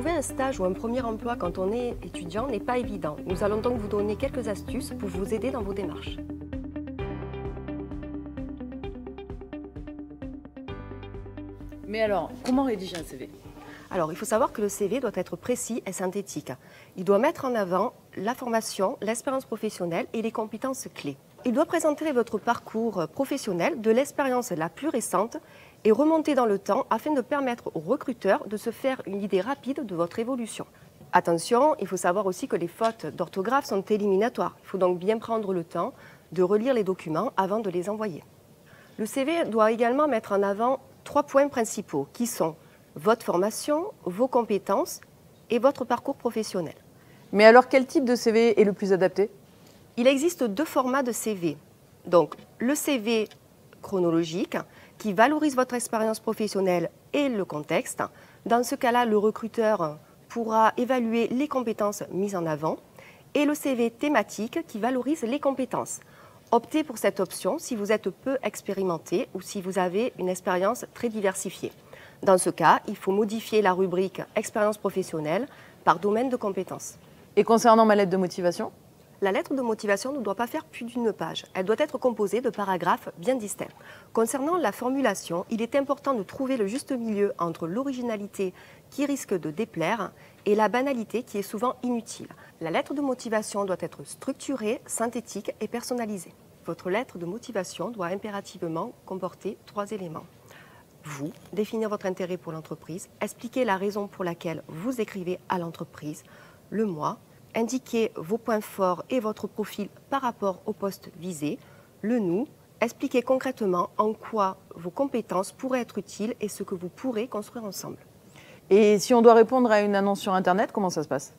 Trouver un stage ou un premier emploi quand on est étudiant n'est pas évident. Nous allons donc vous donner quelques astuces pour vous aider dans vos démarches. Mais alors, comment rédiger un CV? Alors, il faut savoir que le CV doit être précis et synthétique. Il doit mettre en avant la formation, l'expérience professionnelle et les compétences clés. Il doit présenter votre parcours professionnel de l'expérience la plus récente et remonter dans le temps afin de permettre aux recruteurs de se faire une idée rapide de votre évolution. Attention, il faut savoir aussi que les fautes d'orthographe sont éliminatoires. Il faut donc bien prendre le temps de relire les documents avant de les envoyer. Le CV doit également mettre en avant 3 points principaux qui sont votre formation, vos compétences et votre parcours professionnel. Mais alors, quel type de CV est le plus adapté? Il existe 2 formats de CV. Donc, le CV chronologique qui valorise votre expérience professionnelle et le contexte. Dans ce cas-là, le recruteur pourra évaluer les compétences mises en avant. Et le CV thématique qui valorise les compétences. Optez pour cette option si vous êtes peu expérimenté ou si vous avez une expérience très diversifiée. Dans ce cas, il faut modifier la rubrique « Expérience professionnelle » par domaine de compétences. Et concernant ma lettre de motivation? La lettre de motivation ne doit pas faire plus d'une page. Elle doit être composée de paragraphes bien distincts. Concernant la formulation, il est important de trouver le juste milieu entre l'originalité qui risque de déplaire et la banalité qui est souvent inutile. La lettre de motivation doit être structurée, synthétique et personnalisée. Votre lettre de motivation doit impérativement comporter 3 éléments. Vous, définir votre intérêt pour l'entreprise, expliquer la raison pour laquelle vous écrivez à l'entreprise, le mois, indiquer vos points forts et votre profil par rapport au poste visé, le nous, expliquer concrètement en quoi vos compétences pourraient être utiles et ce que vous pourrez construire ensemble. Et si on doit répondre à une annonce sur Internet, comment ça se passe?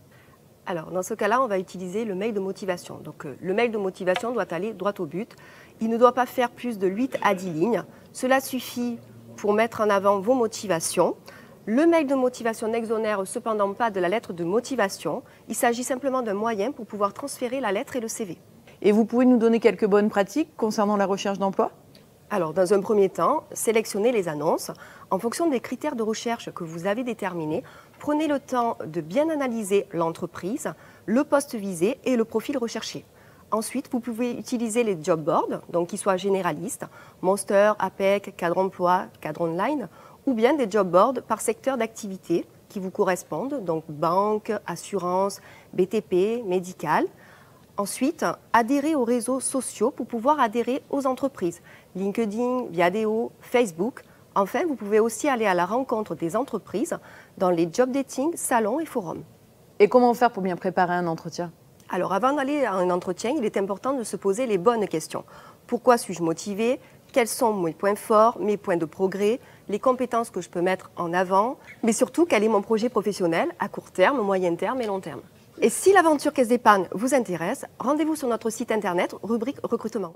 Alors, dans ce cas-là, on va utiliser le mail de motivation. Donc, le mail de motivation doit aller droit au but. Il ne doit pas faire plus de 8 à 10 lignes. Cela suffit pour mettre en avant vos motivations. Le mail de motivation n'exonère cependant pas de la lettre de motivation. Il s'agit simplement d'un moyen pour pouvoir transférer la lettre et le CV. Et vous pouvez nous donner quelques bonnes pratiques concernant la recherche d'emploi? Alors, dans un premier temps, sélectionnez les annonces. En fonction des critères de recherche que vous avez déterminés, prenez le temps de bien analyser l'entreprise, le poste visé et le profil recherché. Ensuite, vous pouvez utiliser les job boards, donc qui soient généralistes, Monster, APEC, Cadre Emploi, Cadre Online, ou bien des job boards par secteur d'activité qui vous correspondent, donc banque, assurance, BTP, médical. Ensuite, adhérez aux réseaux sociaux pour pouvoir adhérer aux entreprises, LinkedIn, Viadeo, Facebook. Enfin, vous pouvez aussi aller à la rencontre des entreprises dans les job dating, salons et forums. Et comment faire pour bien préparer un entretien? Alors, avant d'aller à un entretien, il est important de se poser les bonnes questions. Pourquoi suis-je motivé? Quels sont mes points forts, mes points de progrès, les compétences que je peux mettre en avant? Mais surtout, quel est mon projet professionnel à court terme, moyen terme et long terme? Et si l'aventure Caisse d'épargne vous intéresse, rendez-vous sur notre site internet, rubrique recrutement.